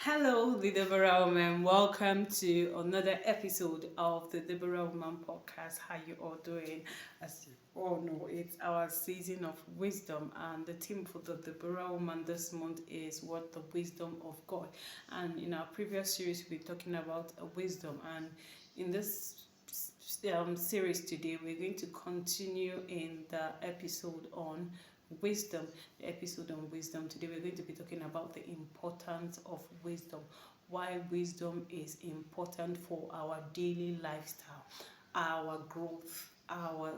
Hello, the Deborah Woman. Welcome to another episode of the Deborah Woman podcast. How you all doing? As you all know, it's our season of wisdom, and the theme for the Deborah Woman this month is what the wisdom of God. And in our previous series, we're talking about wisdom, and in this series today, we're going to continue in the episode on wisdom. The episode on wisdom today, we're going to be talking about the importance of wisdom, why wisdom is important for our daily lifestyle, our growth, our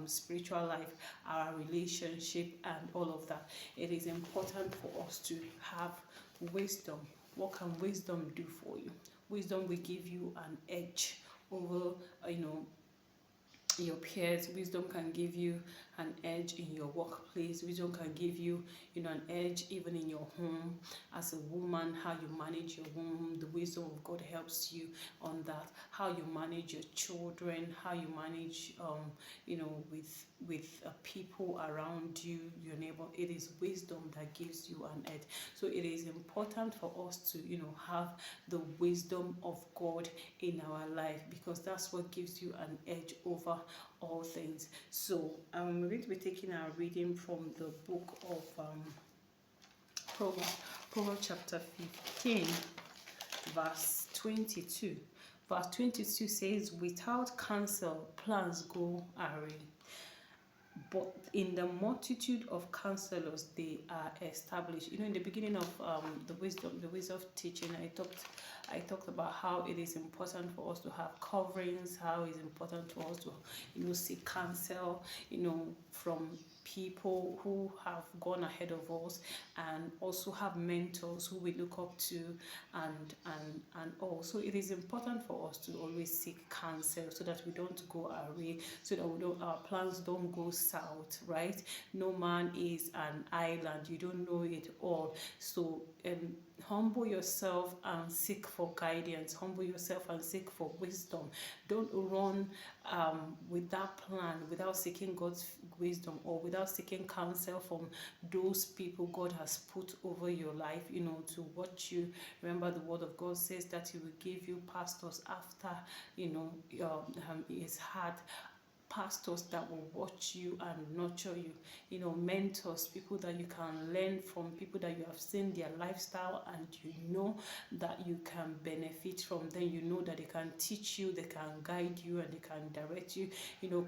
spiritual life, our relationship, and all of that. It is important for us to have wisdom. What can wisdom do for you? Wisdom will give you an edge over, you know, your peers. Wisdom can give you an edge in your workplace. Wisdom can give you, an edge even in your home. As a woman, how you manage your home, the wisdom of God helps you on that. How you manage your children, how you manage, with people around you, your neighbor. It is wisdom that gives you an edge. So it is important for us to, have the wisdom of God in our life, because that's what gives you an edge over all things. So we're going to be taking our reading from the book of Proverbs chapter 15, verse 22. Verse 22 says, "Without counsel, plans go awry, but in the multitude of counselors they are established." In the beginning of the wisdom teaching, I talked about how it is important for us to have coverings, how it's important for us to seek counsel, from people who have gone ahead of us, and also have mentors who we look up to, and also it is important for us to always seek counsel, so that we don't go away, so that our plans don't go south, right? No man is an island, you don't know it all. So humble yourself and seek for guidance, humble yourself and seek for wisdom. Don't run with that plan without seeking God's wisdom, or without seeking counsel from those people God has put over your life, to watch you. Remember, the word of God says that He will give you pastors after His heart, pastors that will watch you and nurture you, mentors, people that you can learn from, people that you have seen their lifestyle, and that you can benefit from them. You know that they can teach you, they can guide you, and they can direct you.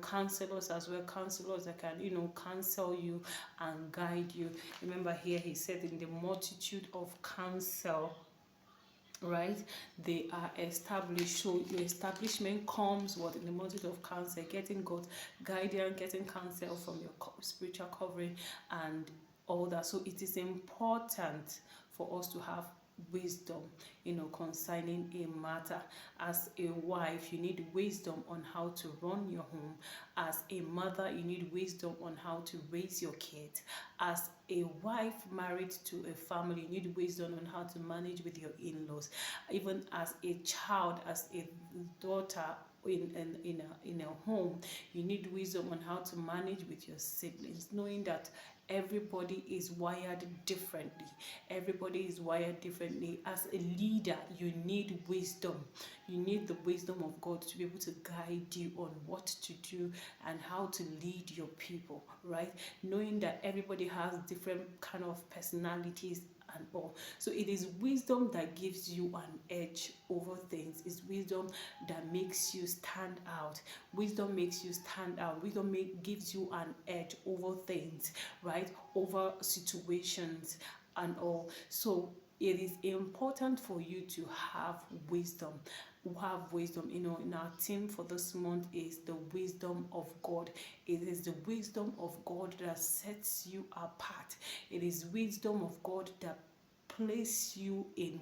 Counselors as well, counselors that can counsel you and guide you. Remember, here he said, in the multitude of counsel, right, they are established. So your establishment comes in the multitude of counsel, getting God's guidance, getting counsel from your spiritual covering, and all that. So it is important for us to have wisdom, concerning a matter. As a wife, you need wisdom on how to run your home. As a mother, you need wisdom on how to raise your kids. As a wife married to a family, you need wisdom on how to manage with your in-laws. Even as a child, as a daughter, in a home, you need wisdom on how to manage with your siblings, knowing that everybody is wired differently. Everybody is wired differently. As a leader, you need wisdom. You need the wisdom of God to be able to guide you on what to do and how to lead your people, right? Knowing that everybody has different kind of personalities and all. So it is wisdom that gives you an edge over things. It's wisdom that makes you stand out. Wisdom makes you stand out. Wisdom gives you an edge over things, right? Over situations and all. So it is important for you to have wisdom. Have wisdom. In our theme for this month is the wisdom of God. It is the wisdom of God that sets you apart. It is wisdom of God that place you in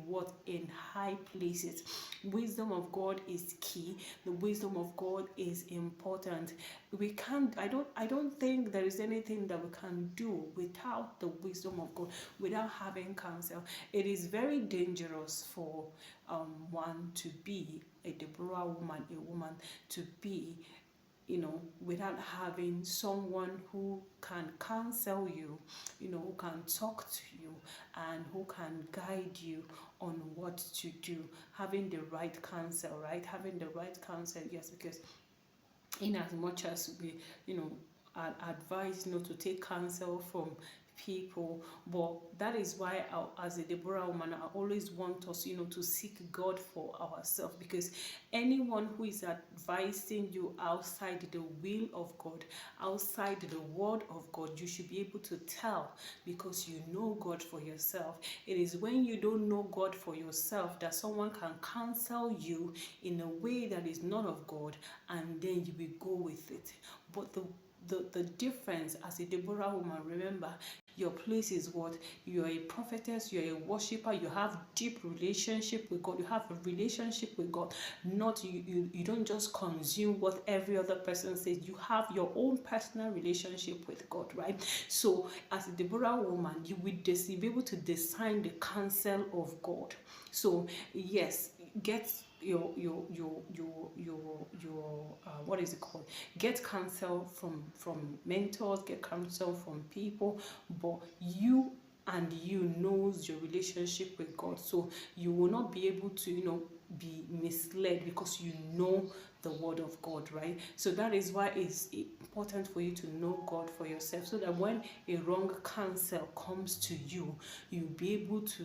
high places. Wisdom of God is key. The wisdom of God is important. I don't think there is anything that we can do without the wisdom of God, without having counsel. It is very dangerous for one to be a Deborah woman, a woman to be without having someone who can counsel you, who can talk to you and who can guide you on what to do. Having the right counsel, right? Having the right counsel, yes, because in as much as we, are advised, to take counsel from people, but that is why as a Deborah woman, I always want us, to seek God for ourselves, because anyone who is advising you outside the will of God, outside the word of God, you should be able to tell, because you know God for yourself. It is when you don't know God for yourself that someone can counsel you in a way that is not of God, and then you will go with it. But the difference as a Deborah woman, remember, your place is what? You are a prophetess, you are a worshiper, you have deep relationship with God, you have a relationship with God. Not you don't just consume what every other person says. You have your own personal relationship with God, right? So as a Deborah woman, you will be able to discern the counsel of God. So yes, get your what is it called, get counsel from mentors, get counsel from people, but you knows your relationship with God, so you will not be able to be misled, because you know the word of God, right? So that is why it's important for you to know God for yourself, so that when a wrong counsel comes to you, you'll be able to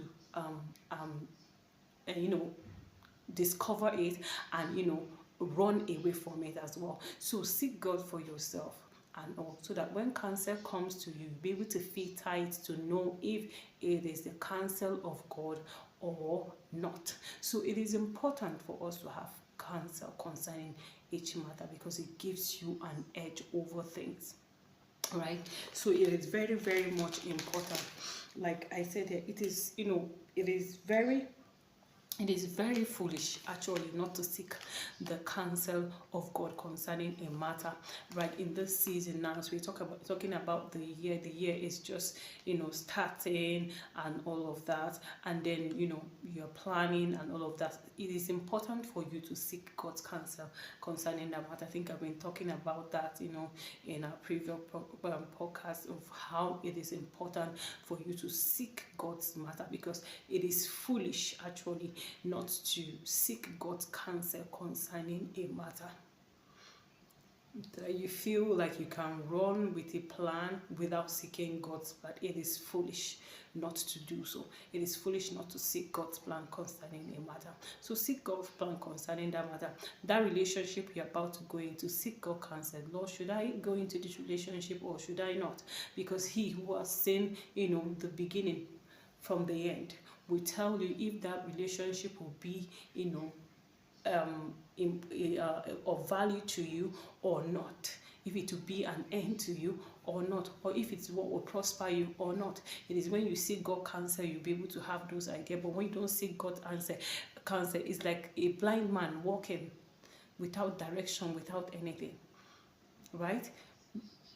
discover it and run away from it as well. So seek God for yourself and all, so that when counsel comes to you, be able to filter it to know if it is the counsel of God or not. So it is important for us to have counsel concerning each matter, because it gives you an edge over things, right? So it is very, very much important. Like I said, it is very foolish, actually, not to seek the counsel of God concerning a matter, right? In this season now, as we're talking about the year is just, starting and all of that, and then, you're planning and all of that. It is important for you to seek God's counsel concerning that matter. I think I've been talking about that, in our previous podcast, of how it is important for you to seek God's matter, because it is foolish, actually, not to seek God's counsel concerning a matter. That you feel like you can run with a plan without seeking God's plan. It is foolish not to do so. It is foolish not to seek God's plan concerning a matter. So seek God's plan concerning that matter. That relationship you're about to go into, seek God's counsel. Lord, should I go into this relationship or should I not? Because He who has seen, the beginning from the end will tell you if that relationship will be, of value to you or not, if it will be an end to you or not, or if it's what will prosper you or not. It is when you seek God counsel, you'll be able to have those ideas. But when you don't seek God counsel, it's like a blind man walking without direction, without anything, right?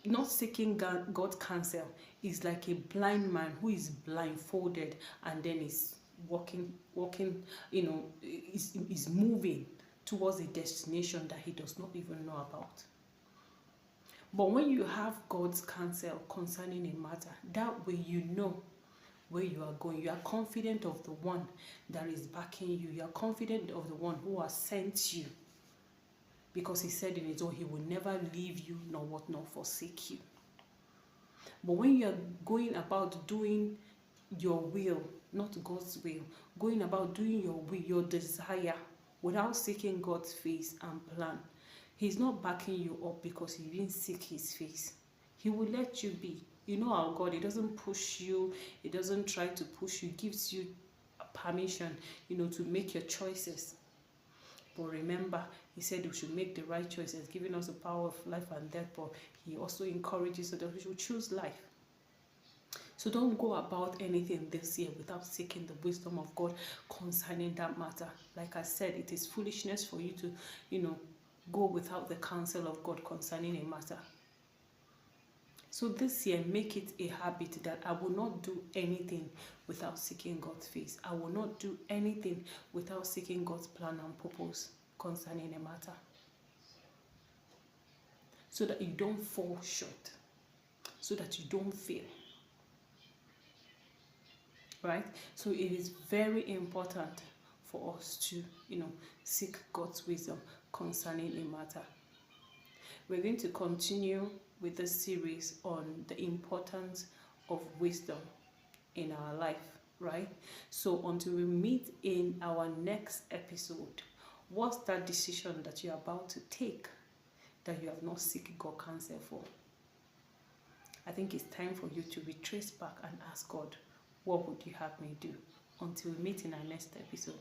Not seeking God's counsel is like a blind man who is blindfolded and then is walking, is moving towards a destination that he does not even know about. But when you have God's counsel concerning a matter, that way you know where you are going. You are confident of the one that is backing you. You are confident of the one who has sent you. Because He said in His own, He will never leave you nor forsake you. But when you are going about doing your will, not God's will, going about doing your will, your desire, without seeking God's face and plan, He's not backing you up because He didn't seek His face. He will let you be. You know our God, He doesn't push you. He doesn't try to push you. He gives you permission, to make your choices. But remember, He said we should make the right choices, giving us the power of life and death, but He also encourages us that we should choose life. So don't go about anything this year without seeking the wisdom of God concerning that matter. Like I said, it is foolishness for you to, go without the counsel of God concerning a matter. So this year, make it a habit that I will not do anything without seeking God's face. I will not do anything without seeking God's plan and purpose concerning a matter. so that you don't fall short, so that you don't fail. Right? So it is very important for us to, seek God's wisdom concerning a matter. We're going to continue with this series on the importance of wisdom in our life, right? So until we meet in our next episode, what's that decision that you're about to take that you have not seek God counsel for? I think it's time for you to retrace back and ask God, what would you have me do? Until we meet in our next episode.